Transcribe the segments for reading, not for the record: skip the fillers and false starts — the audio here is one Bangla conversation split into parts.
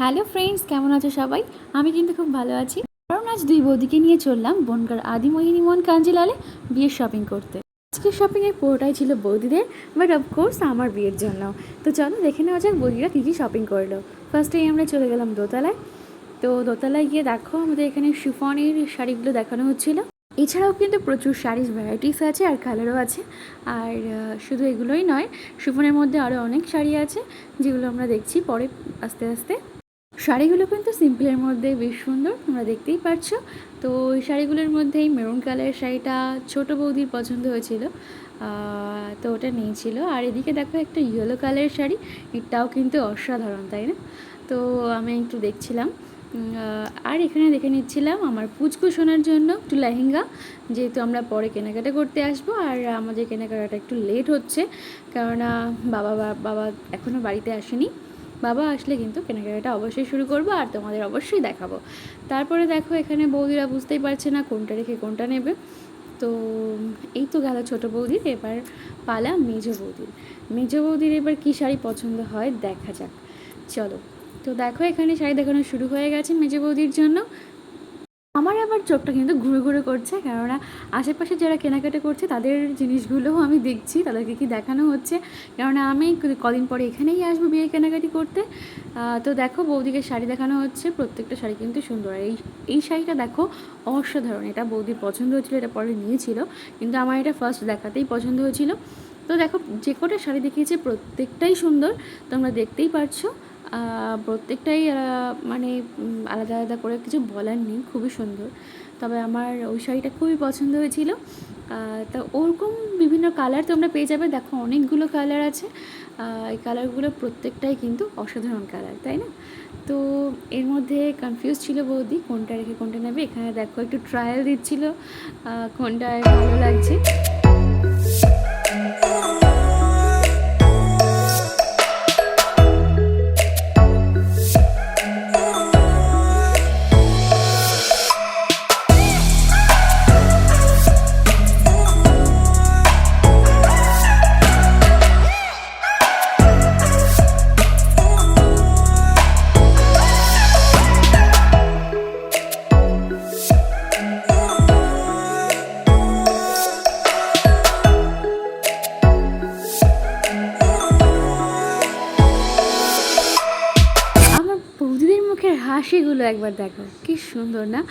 হ্যালো ফ্রেন্ডস, কেমন আছো সবাই? আমি কিন্তু খুব ভালো আছি। কারণ আজ দুই বৌদিকে নিয়ে চললাম বনগাঁর আদিমোহিনী মোহন কাঞ্জিলালে বিয়ের শপিং করতে। আজকের শপিংয়ের পুরোটাই ছিল বৌদিদের, বাট অফকোর্স আমার বিয়ের জন্য। তো চলো দেখে নেওয়া যাক বৌদিরা কী কী শপিং করলো। ফার্স্টেই আমরা চলে গেলাম দোতলায়। তো দোতলায় গিয়ে দেখো আমাদের এখানে শিফনের শাড়িগুলো দেখানো হচ্ছিলো। এছাড়াও কিন্তু প্রচুর শাড়ির ভ্যারাইটিস আছে আর কালারও আছে। আর শুধু এগুলোই নয়, শিফনের মধ্যে আরও অনেক শাড়ি আছে যেগুলো আমরা দেখছি পরে আস্তে আস্তে। শাড়িগুলো কিন্তু সিম্পলের মধ্যে বেশ সুন্দর, তোমরা দেখতেই পাচ্ছ। তো ওই শাড়িগুলোর মধ্যেই মেরুন কালারের শাড়িটা ছোটো বৌদির পছন্দ হয়েছিল, তো ওটা নিয়েছিল। আর এদিকে দেখো একটা ইয়েলো কালারের শাড়ি, এটাও কিন্তু অসাধারণ, তাই না? তো আমি একটু দেখছিলাম, আর এখানে দেখে নিচ্ছিলাম আমার পুচকু শোনার জন্য একটু লেহেঙ্গা, যেহেতু আমরা পরে কেনাকাটা করতে আসবো আর আমাদের কেনাকাটাটা একটু লেট হচ্ছে, কেননা বাবা বাবা এখনও বাড়িতে আসেনি। বাবা আসলে কিন্তু কেনাকাটা অবশ্যই শুরু করবো আর তোমাদের অবশ্যই দেখাবো। তারপরে দেখো এখানে বৌদিরা বুঝতেই পারছে না কোনটা রেখে কোনটা নেবে। তো এই তো গেল ছোটো বৌদির, এবার পালা মেজো বৌদির এবার কী শাড়ি পছন্দ হয় দেখা যাক, চলো। তো দেখো এখানে শাড়ি দেখানো শুরু হয়ে গেছে মেজো বৌদির জন্য। আমার আবার চোখটা কিন্তু ঘুরে ঘুরে করছে, কেননা আশেপাশে যারা কেনাকাটা করছে তাদের জিনিসগুলোও আমি দেখছি, তাদেরকে কি দেখানো হচ্ছে, কেননা আমি কদিন পরে এখানেই আসবো বিয়ে কেনাকাটি করতে। তো দেখো বৌদিকে শাড়ি দেখানো হচ্ছে, প্রত্যেকটা শাড়ি কিন্তু সুন্দর। আর এই শাড়িটা দেখো অসাধারণ, এটা বৌদির পছন্দ হয়েছিল, এটা পরে নিয়েছিল, কিন্তু আমার এটা ফার্স্ট দেখাতেই পছন্দ হয়েছিল। তো দেখো যে কটা শাড়ি দেখিয়েছে প্রত্যেকটাই সুন্দর, তোমরা দেখতেই পারছো। প্রত্যেকটাই মানে আলাদা আলাদা করে কিছু বলার নেই, খুবই সুন্দর। তবে আমার ওই শাড়িটা খুবই পছন্দ হয়েছিল। তো ওরকম বিভিন্ন কালার তোমরা পেয়ে যাবে, দেখো অনেকগুলো কালার আছে। এই কালারগুলো প্রত্যেকটাই কিন্তু অসাধারণ কালার, তাই না? তো এর মধ্যে কনফিউজ ছিল বৌদি কোনটা রেখে কোনটা নেবে। এখানে দেখো একটু ট্রায়াল দিচ্ছিল কোনটায় ভালো লাগছে। বৌদিদের মুখের হাসিগুলো একবার দেখো, কি সুন্দর না?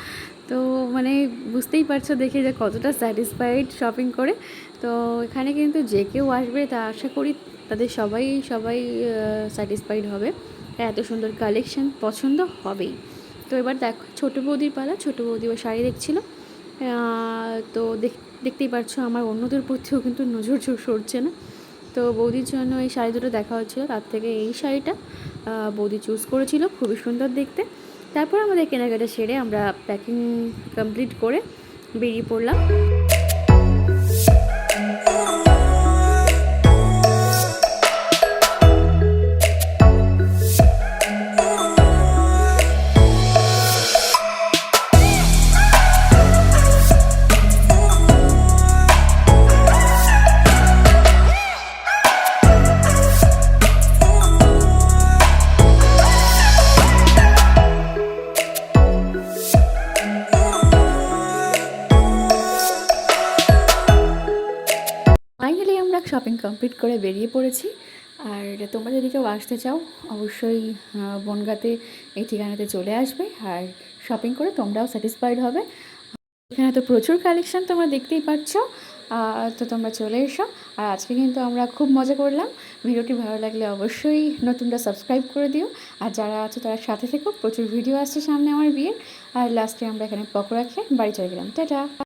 তো মানে বুঝতেই পারছো দেখে যে কতটা স্যাটিসফাইড শপিং করে। তো এখানে কিন্তু যে কেউ আসবে তা আশা করি তাদের সবাই সবাই স্যাটিসফাইড হবে, এত সুন্দর কালেকশন পছন্দ হবেই। তো এবার দেখো ছোটো বৌদির পালা, ছোটো বৌদি ও শাড়ি দেখছিল। তো দেখতেই পারছো আমার অন্যদের প্রতিও কিন্তু নজর সরছে না। তো বৌদির জন্য এই শাড়ি দুটো দেখা হচ্ছিলো, তার থেকে এই শাড়িটা বৌদি চুজ করেছিল, খুবই সুন্দর দেখতে। তারপর আমাদের কেনাকাটা সেরে আমরা প্যাকিং কমপ্লিট করে বেরিয়ে পড়লাম। ফাইনালি আমরা শপিং কমপ্লিট করে বেরিয়ে পড়েছি। আর তোমরা যদি কেউ আসতে চাও অবশ্যই বনগাঁতে এই ঠিকানাতে চলে আসবে, আর শপিং করে তোমরাও স্যাটিসফাইড হবে। এখানে তো প্রচুর কালেকশান তোমরা দেখতেই পাচ্ছ। তো তোমরা চলে এসো। আর আজকে কিন্তু আমরা খুব মজা করলাম। ভিডিওটি ভালো লাগলে অবশ্যই নতুনটা সাবস্ক্রাইব করে দিও, আর যারা আছে তারা সাথে থেকো, প্রচুর ভিডিও আসছে সামনে আমার বিয়ের। আর লাস্টে আমরা এখানে পকোড়া খেয়ে বাড়ি চলে গেলাম, টাটা।